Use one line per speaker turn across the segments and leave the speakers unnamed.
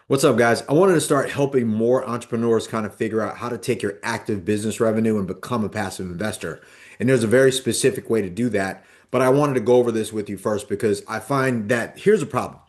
What's up, guys? I wanted to start helping more entrepreneurs kind of figure out how to take your active business revenue and become a passive investor. And there's a very specific way to do that. But I wanted to go over this with you first because I find that here's a problem.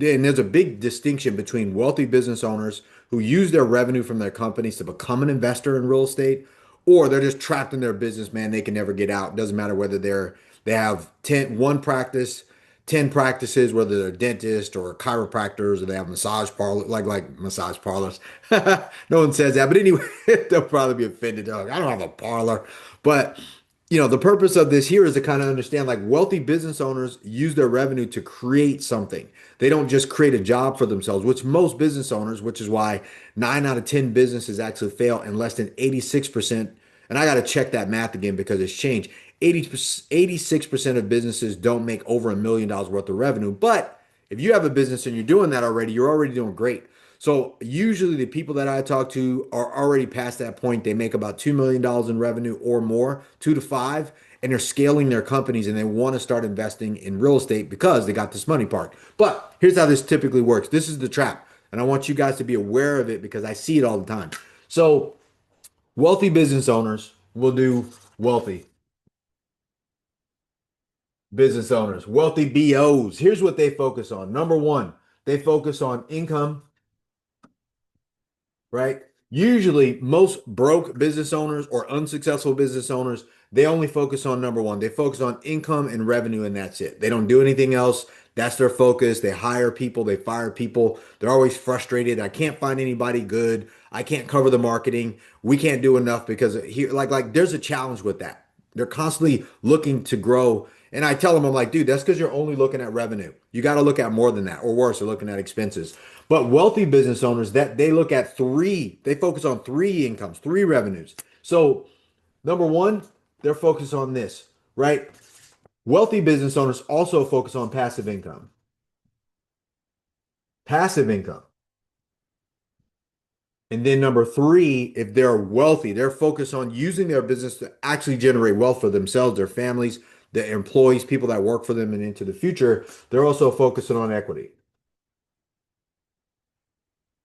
And there's a big distinction between wealthy business owners who use their revenue from their companies to become an investor in real estate, or they're just trapped in their business, man. They can never get out. It doesn't matter whether they have one practice, 10 practices, whether they're dentists or chiropractors or they have massage parlor, like massage parlors. No one says that, but anyway, they'll probably be offended. They're like, I don't have a parlor. But the purpose of this here is to kind of understand like wealthy business owners use their revenue to create something. They don't just create a job for themselves, which most business owners, which is why 9 out of 10 businesses actually fail and less than 86%. And I got to check that math again because it's changed. 86% of businesses don't make over $1 million worth of revenue. But if you have a business and you're doing that already, you're already doing great. So usually the people that I talk to are already past that point. They make about $2 million in revenue or more, 2 to 5, and they're scaling their companies and they want to start investing in real estate because they got this money parked. But here's how this typically works. This is the trap. And I want you guys to be aware of it because I see it all the time. So wealthy business owners will do wealthy business owners, wealthy BOs. Here's what they focus on. Number one, they focus on income, right? Usually, most broke business owners or unsuccessful business owners, they only focus on number one. They focus on income and revenue, and that's it. They don't do anything else. That's their focus. They hire people, they fire people. They're always frustrated. I can't find anybody good. I can't cover the marketing. We can't do enough because here, like there's a challenge with that. They're constantly looking to grow. And I tell them, I'm like, dude, that's because you're only looking at revenue. You got to look at more than that, or worse, they're looking at expenses. But wealthy business owners that they look at they focus on three incomes, three revenues. So number one, they're focused on this, right? Wealthy business owners also focus on passive income. Passive income. And then number three, if they're wealthy, they're focused on using their business to actually generate wealth for themselves, their families, the employees, people that work for them and into the future. They're also focusing on equity.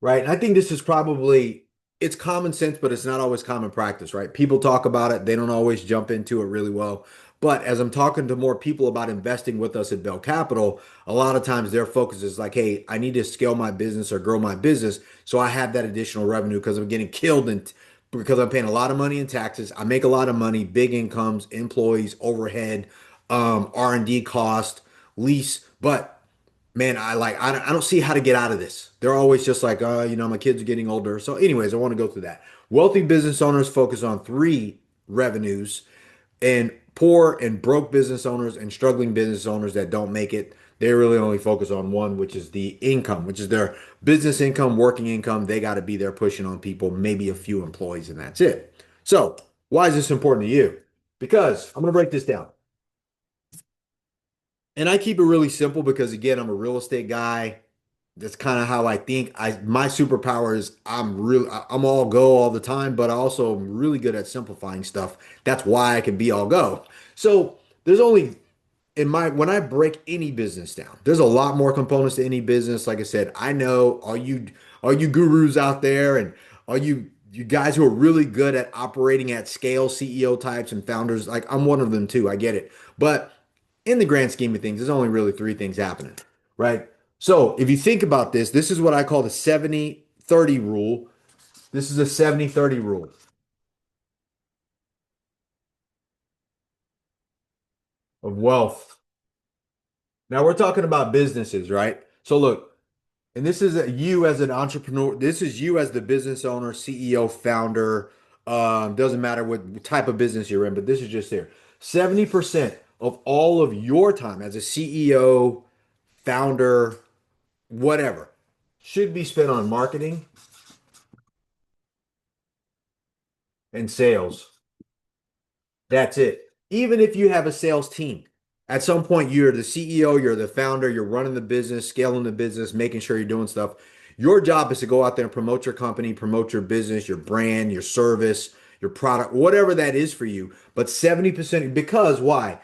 Right. And I think this is probably it's common sense, but it's not always common practice, right? People talk about it, they don't always jump into it really well. But as I'm talking to more people about investing with us at Bell Capital, a lot of times their focus is like, hey, I need to scale my business or grow my business so I have that additional revenue because I'm getting killed and because I'm paying a lot of money in taxes. I make a lot of money, big incomes, employees, overhead, R&D cost, lease, but man, I don't see how to get out of this. They're always just like, my kids are getting older. So, anyways, I want to go through that. Wealthy business owners focus on three revenues, and poor and broke business owners and struggling business owners that don't make it, they really only focus on one, which is the income, which is their business income, working income. They got to be there pushing on people, maybe a few employees, and that's it. So, why is this important to you? Because I'm going to break this down. And I keep it really simple because again, I'm a real estate guy. That's kind of how I think. My superpower is I'm all go all the time, but I also am really good at simplifying stuff. That's why I can be all go. So there's only in my when I break any business down, there's a lot more components to any business. Like I said, I know all you gurus out there and all you guys who are really good at operating at scale, CEO types and founders, like I'm one of them too. I get it. But in the grand scheme of things, there's only really three things happening, right? So if you think about this, this is what I call the 70-30 rule. This is a 70-30 rule of wealth. Now we're talking about businesses, right? So look, and this is you as an entrepreneur. This is you as the business owner, CEO, founder. Doesn't matter what type of business you're in, but this is just here. 70% of all of your time as a CEO, founder, whatever, should be spent on marketing and sales. That's it. Even if you have a sales team, at some point you're the CEO, you're the founder, you're running the business, scaling the business, making sure you're doing stuff. Your job is to go out there and promote your company, promote your business, your brand, your service, your product, whatever that is for you. But 70%, because why?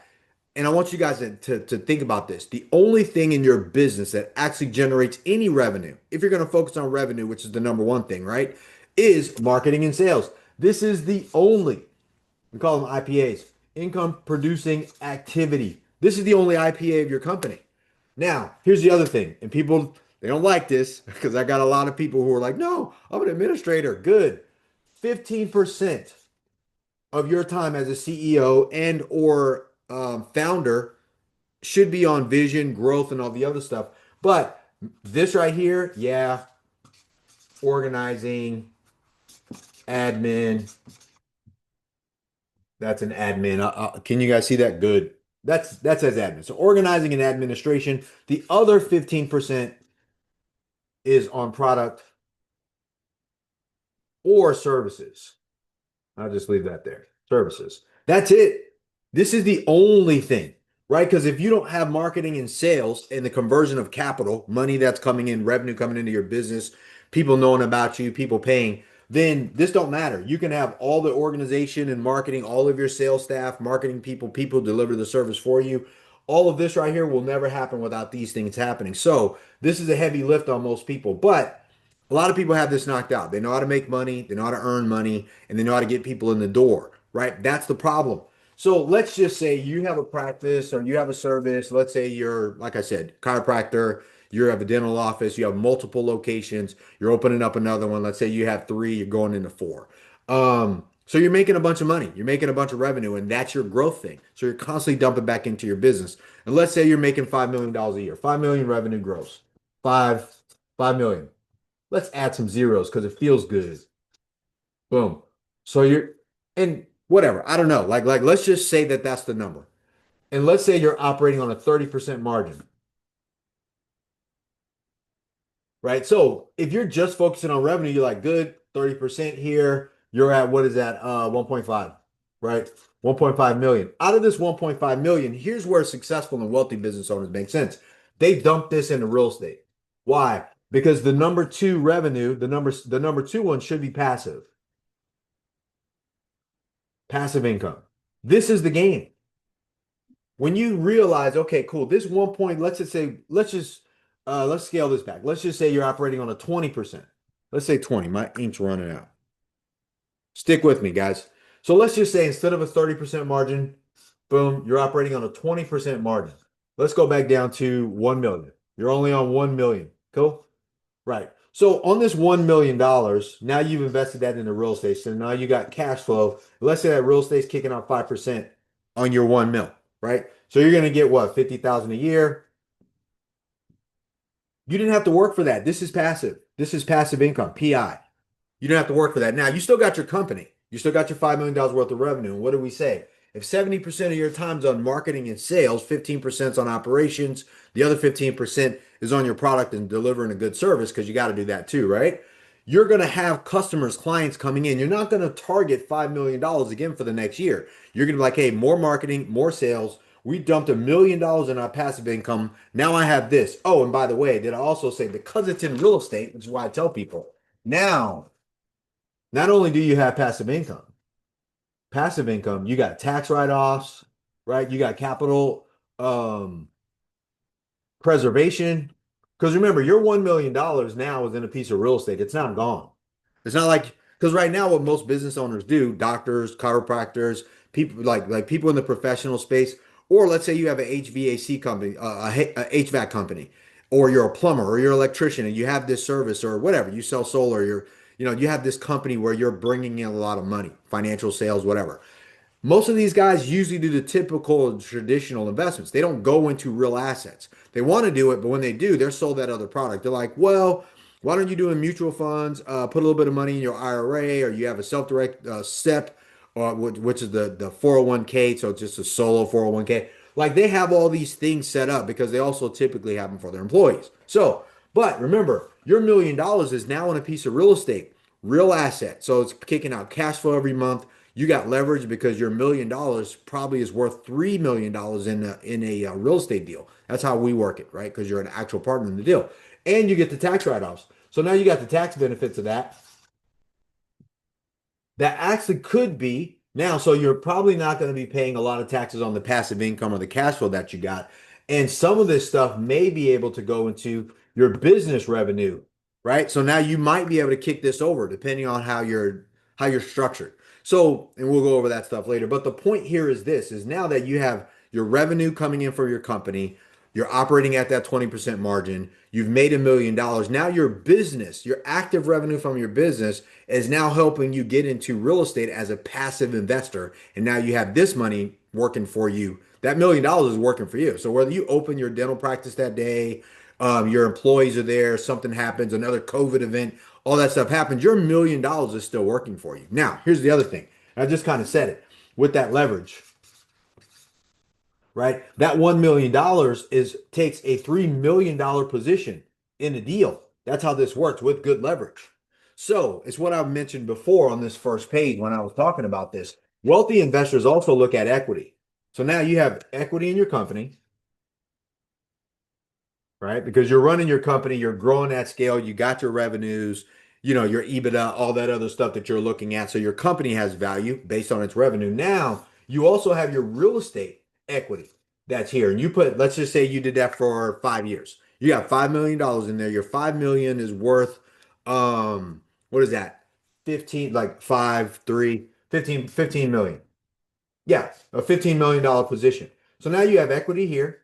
and I want you guys to think about this. The only thing in your business that actually generates any revenue, if you're going to focus on revenue, which is the number one thing, right, is marketing and sales. This is the only, we call them IPAs, income producing activity. This is the only IPA of your company. Now, here's the other thing, and people, they don't like this because I got a lot of people who are like, no, I'm an administrator. Good. 15% of your time as a CEO and or founder should be on vision, growth, and all the other stuff. But this right here, yeah, organizing, admin, that's an admin. Can you guys see that? Good. That's as admin. So organizing and administration. The other 15% is on product or services. I'll just leave that there. Services. That's it. This is the only thing, right? Because if you don't have marketing and sales and the conversion of capital, money that's coming in, revenue coming into your business, people knowing about you, people paying, then this don't matter. You can have all the organization and marketing, all of your sales staff, marketing people, people deliver the service for you. All of this right here will never happen without these things happening. So this is a heavy lift on most people, but a lot of people have this knocked out. They know how to make money, they know how to earn money, and they know how to get people in the door, right? That's the problem. So let's just say you have a practice or you have a service. Let's say you're, like I said, chiropractor, you have a dental office, you have multiple locations, you're opening up another one. Let's say you have three, you're going into four. So you're making a bunch of money, you're making a bunch of revenue, and that's your growth thing. So you're constantly dumping back into your business. And let's say you're making $5 million a year, 5 million revenue gross, five, 5 million. Let's add some zeros because it feels good. Boom. So you're, and whatever, I don't know. Like let's just say that that's the number. And let's say you're operating on a 30% margin, right? So if you're just focusing on revenue, you're like, good, 30% here. You're at, what is that? 1.5, right? 1.5 million. Out of this 1.5 million, here's where successful and wealthy business owners make sense. They dump this into real estate. Why? Because the number two revenue, the number two one should be passive income. This is the game. When you realize, okay, cool, this 1 point, let's just say, let's scale this back. Let's just say you're operating on a 20%. Let's say 20. My ink's running out. Stick with me, guys. So let's just say instead of a 30% margin, boom, you're operating on a 20% margin. Let's go back down to 1 million. You're only on 1 million. Cool? Right. So on this $1 million, now you've invested that into real estate. So now you got cash flow. Let's say that real estate's kicking out 5% on your 1 mil, right? So you're gonna get what, 50,000 a year? You didn't have to work for that. This is passive. This is passive income, PI. You don't have to work for that. Now, you still got your company. You still got your $5 million worth of revenue. And what do we say? If 70% of your time's on marketing and sales, 15% is on operations, the other 15% is on your product and delivering a good service, because you got to do that too, right? You're going to have customers, clients coming in. You're not going to target $5 million again for the next year. You're going to be like, hey, more marketing, more sales. We dumped $1 million in our passive income. Now I have this. Oh, and by the way, did I also say, because it's in real estate, which is why I tell people now, not only do you have passive income, you got tax write-offs, right? You got capital um, preservation. Because remember, your $1 million now is in a piece of real estate. It's not gone. It's not like, because right now, what most business owners do, doctors, chiropractors, people like people in the professional space, or let's say you have an HVAC company, HVAC company, or you're a plumber or you're an electrician and you have this service or whatever, you sell solar, you have this company where you're bringing in a lot of money, financial sales, whatever. Most of these guys usually do the typical traditional investments. They don't go into real assets. They want to do it, but when they do, they're sold that other product. They're like, well, why don't you do in mutual funds? Put a little bit of money in your IRA, or you have a self-direct SEP, which is the 401k. So it's just a solo 401k. Like, they have all these things set up because they also typically have them for their employees. So, but remember, your $1 million is now in a piece of real estate, real asset. So it's kicking out cash flow every month. You got leverage because your $1 million probably is worth $3 million in a real estate deal. That's how we work it, right? Because you're an actual partner in the deal, and you get the tax write-offs. So now you got the tax benefits of that. That actually could be Now, so you're probably not going to be paying a lot of taxes on the passive income or the cash flow that you got. And some of this stuff may be able to go into your business revenue, right? So now you might be able to kick this over depending on how you're structured. So, and we'll go over that stuff later. But the point here is this is now that you have your revenue coming in for your company, you're operating at that 20% margin, you've made $1 million. Now your business, your active revenue from your business is now helping you get into real estate as a passive investor. And now you have this money working for you. That $1 million is working for you. So whether you open your dental practice that day, your employees are there, something happens, another COVID event, all that stuff happens, your $1 million is still working for you. Now, here's the other thing. I just kind of said it with that leverage, right? That $1 million is takes a $3 million position in a deal. That's how this works with good leverage. So it's what I mentioned before on this first page when I was talking about this. Wealthy investors also look at equity. So now you have equity in your company, right? Because you're running your company, you're growing at scale, you got your revenues, your EBITDA, all that other stuff that you're looking at. So your company has value based on its revenue. Now, you also have your real estate equity that's here. And let's just say you did that for 5 years. You got $5 million in there. Your 5 million is worth, what is that? 15, like 5, 3, 15, 15 million. Yeah, a $15 million position. So now you have equity here,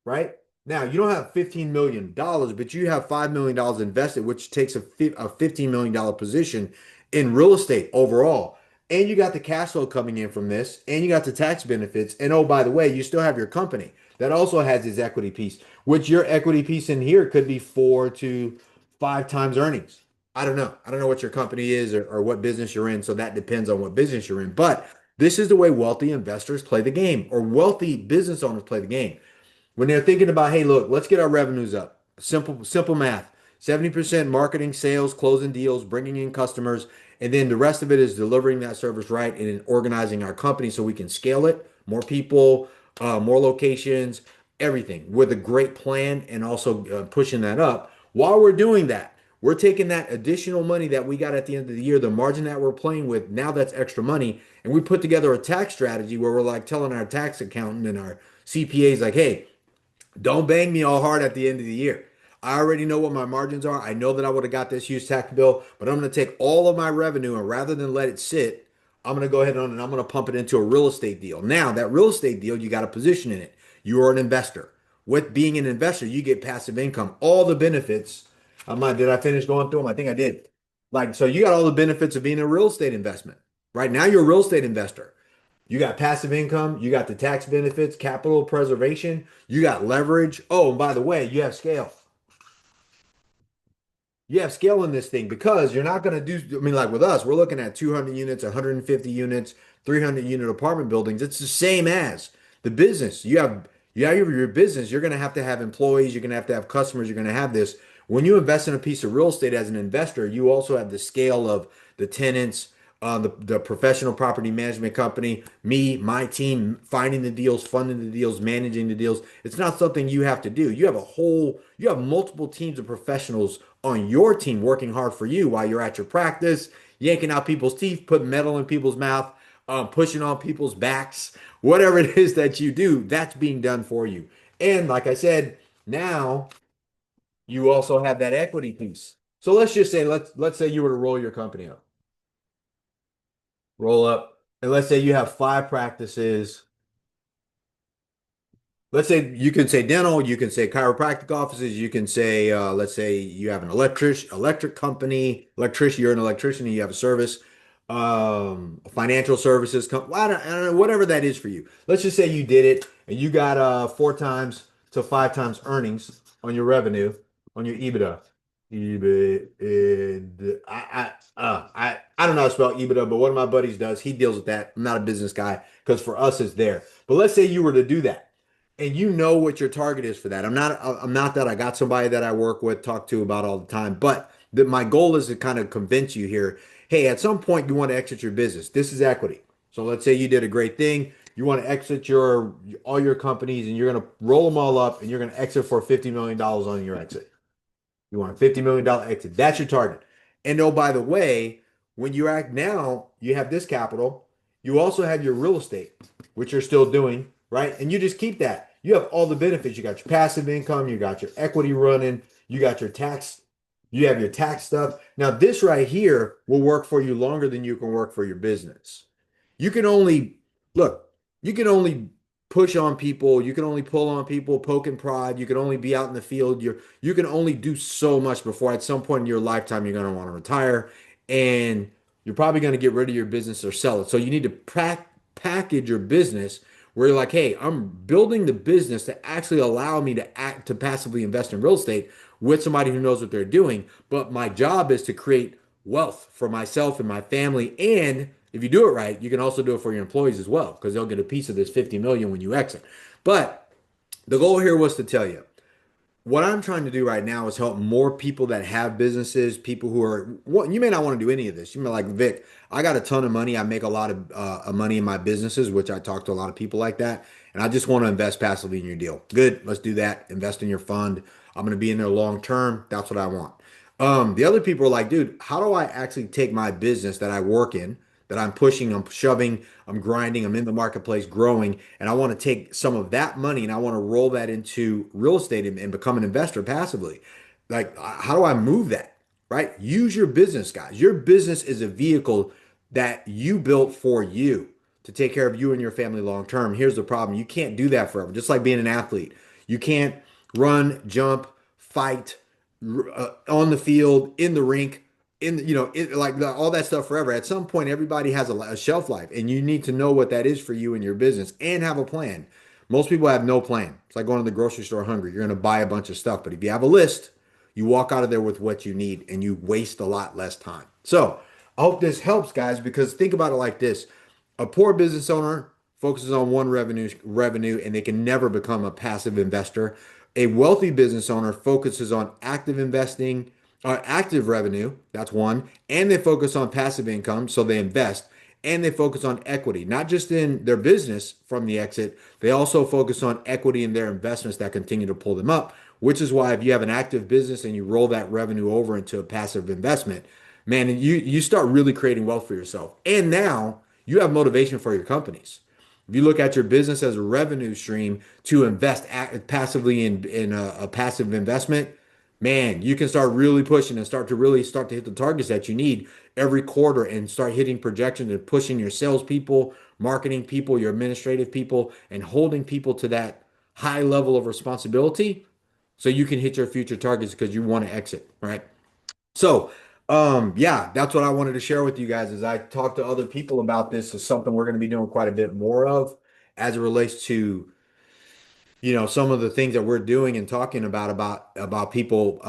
right? Now you don't have $15 million, but you have $5 million invested, which takes a $15 million position in real estate overall. And you got the cash flow coming in from this, and you got the tax benefits. And oh, by the way, you still have your company that also has its equity piece, which your equity piece in here could be 4 to 5 times earnings. I don't know. I don't know what your company is or what business you're in. So that depends on what business you're in. But this is the way wealthy investors play the game, or wealthy business owners play the game when they're thinking about, hey, look, let's get our revenues up. Simple math. 70% marketing, sales, closing deals, bringing in customers, and then the rest of it is delivering that service right and then organizing our company so we can scale it, more people, more locations, everything with a great plan and also pushing that up. While we're doing that, we're taking that additional money that we got at the end of the year, the margin that we're playing with, now that's extra money, and we put together a tax strategy where we're like telling our tax accountant and our CPAs like, hey, don't bang me all hard at the end of the year. I already know what my margins are. I know that I would have got this huge tax bill, but I'm going to take all of my revenue and rather than let it sit, I'm going to go ahead and I'm going to pump it into a real estate deal. Now, that real estate deal, you got a position in it. You are an investor. With being an investor, you get passive income, all the benefits. Did I finish going through them? I think I did. Like, so you got all the benefits of being a real estate investment. Right now, you're a real estate investor. You got passive income, you got the tax benefits, capital preservation, you got leverage. Oh, and by the way, you have scale. You have scale in this thing because you're not going to do, I mean, like with us, we're looking at 200 units, 150 units, 300 unit apartment buildings. It's the same as the business. You have your business, you're going to have employees, you're going to have customers, you're going to have this. When you invest in a piece of real estate as an investor, you also have the scale of the tenants, the professional property management company, me, my team, finding the deals, funding the deals, managing the deals. It's not something you have to do. You have multiple teams of professionals on your team working hard for you while you're at your practice, yanking out people's teeth, putting metal in people's mouth, pushing on people's backs, whatever it is that you do, that's being done for you. And like I said, now you also have that equity piece. So let's just say let's say you were to roll your company up, roll up, and let's say you have 5 practices. Let's say you can say dental, you can say chiropractic offices, you can say, let's say you have an electric company, electrician, you're an electrician and you have a service, financial services, I don't know, whatever that is for you. Let's just say you did it and you got 4 times to 5 times earnings on your revenue, on your EBITDA. EBITDA. I don't know how to spell EBITDA, but one of my buddies does. He deals with that. I'm not a business guy because for us it's there. But let's say you were to do that and you know what your target is for that. I'm not that I got somebody that I work with, talk to about all the time, but my goal is to kind of convince you here, hey, at some point you want to exit your business. This is equity. So let's say you did a great thing. You want to exit your all your companies and you're going to roll them all up and you're going to exit for $50 million on your exit. You want a $50 million exit. That's your target. And oh, by the way, when you act now, you have this capital. You also have your real estate, which you're still doing, right? And you just keep that. You have all the benefits. You got your passive income, you got your equity running, you got your tax, you have your tax stuff. Now, this right here will work for you longer than you can work for your business. You can only look, you can only push on people, you can only pull on people, poke and prod, you can only be out in the field. You can only do so much before at some point in your lifetime you're going to want to retire and you're probably going to get rid of your business or sell it. So you need to package your business where you're like, hey, I'm building the business to actually allow me to act to passively invest in real estate with somebody who knows what they're doing. But my job is to create wealth for myself and my family. And if you do it right, you can also do it for your employees as well, because they'll get a piece of this 50 million when you exit. But the goal here was to tell you what I'm trying to do right now is help more people that have businesses, people who are, well, you may not want to do any of this. You may like, Vic, I got a ton of money. I make a lot of money in my businesses, which I talk to a lot of people like that. And I just want to invest passively in your deal. Good. Let's do that. Invest in your fund. I'm going to be in there long term. That's what I want. The other people are like, dude, how do I actually take my business that I work in, that I'm pushing, I'm shoving, I'm grinding, I'm in the marketplace growing, and I want to take some of that money and I want to roll that into real estate and become an investor passively. Like, how do I move that? Right? Use your business, guys. Your business is a vehicle that you built for you to take care of you and your family long term. Here's the problem. You can't do that forever. Just like being an athlete. You can't run, jump, fight, on the field, in the rink, all that stuff forever. At some point, everybody has a shelf life, and you need to know what that is for you and your business and have a plan. Most people have no plan. It's like going to the grocery store hungry. You're going to buy a bunch of stuff, but if you have a list, you walk out of there with what you need and you waste a lot less time. So I hope this helps, guys, because think about it like this. A poor business owner focuses on one revenue and they can never become a passive investor. A wealthy business owner focuses on active investing, active revenue, that's one, and they focus on passive income, so they invest, and they focus on equity, not just in their business from the exit, they also focus on equity in their investments that continue to pull them up, which is why if you have an active business and you roll that revenue over into a passive investment, man, you start really creating wealth for yourself. And now you have motivation for your companies. If you look at your business as a revenue stream to invest passively in a passive investment, man, you can start really pushing and start to hit the targets that you need every quarter and start hitting projections and pushing your salespeople, marketing people, your administrative people, and holding people to that high level of responsibility so you can hit your future targets because you want to exit, right? So, yeah, that's what I wanted to share with you guys as I talk to other people about this. Is something we're going to be doing quite a bit more of as it relates to, some of the things that we're doing and talking about people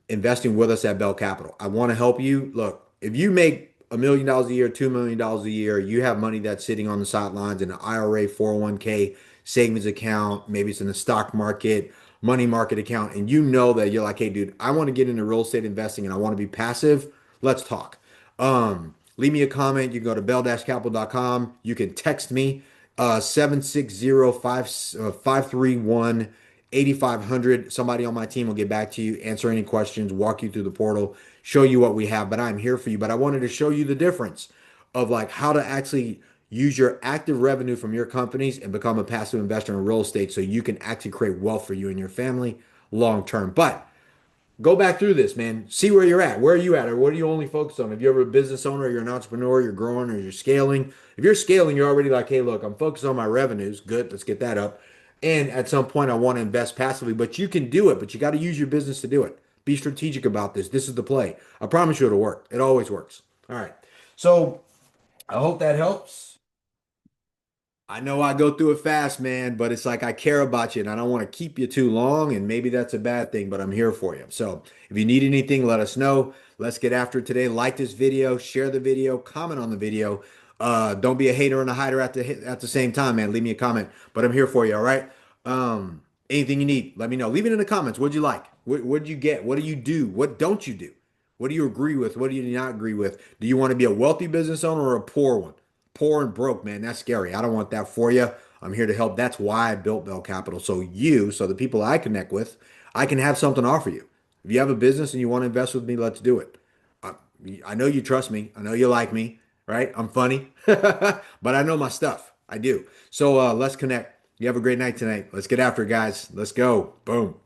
investing with us at Bell Capital. I want to help you. Look, if you make $1 million a year, $2 million a year, you have money that's sitting on the sidelines in an IRA, 401k, savings account, maybe it's in the stock market, money market account, and you know that you're like, hey, dude, I want to get into real estate investing and I want to be passive. Let's talk. Leave me a comment. You can go to bell-capital.com. You can text me 760-531-8500. Somebody on my team will get back to you, answer any questions, walk you through the portal, show you what we have. But I'm here for you. But I wanted to show you the difference of like how to actually use your active revenue from your companies and become a passive investor in real estate so you can actually create wealth for you and your family long term. But go back through this, man. See where you're at. Where are you at? Or what are you only focused on? If you're a business owner, you're an entrepreneur, you're growing, or you're scaling. If you're scaling, you're already like, hey, look, I'm focused on my revenues. Good, let's get that up. And at some point, I want to invest passively, but you can do it, but you got to use your business to do it. Be strategic about this. This is the play. I promise you it'll work. It always works. All right. So I hope that helps. I know I go through it fast, man, but it's like I care about you and I don't want to keep you too long. And maybe that's a bad thing, but I'm here for you. So if you need anything, let us know. Let's get after it today. Like this video, share the video, comment on the video. Don't be a hater and a hider at the same time, man. Leave me a comment, but I'm here for you. All right. Anything you need, let me know. Leave it in the comments. What'd you like? What did you get? What do you do? What don't you do? What do you agree with? What do you not agree with? Do you want to be a wealthy business owner or a poor one? Poor and broke, man. That's scary. I don't want that for you. I'm here to help. That's why I built Bell Capital. So the people I connect with, I can have something to offer you. If you have a business and you want to invest with me, let's do it. I, I know you trust me. I know you like me. right? I'm funny, but I know my stuff. I do. So let's connect. You have a great night tonight. Let's get after it, guys. Let's go. Boom.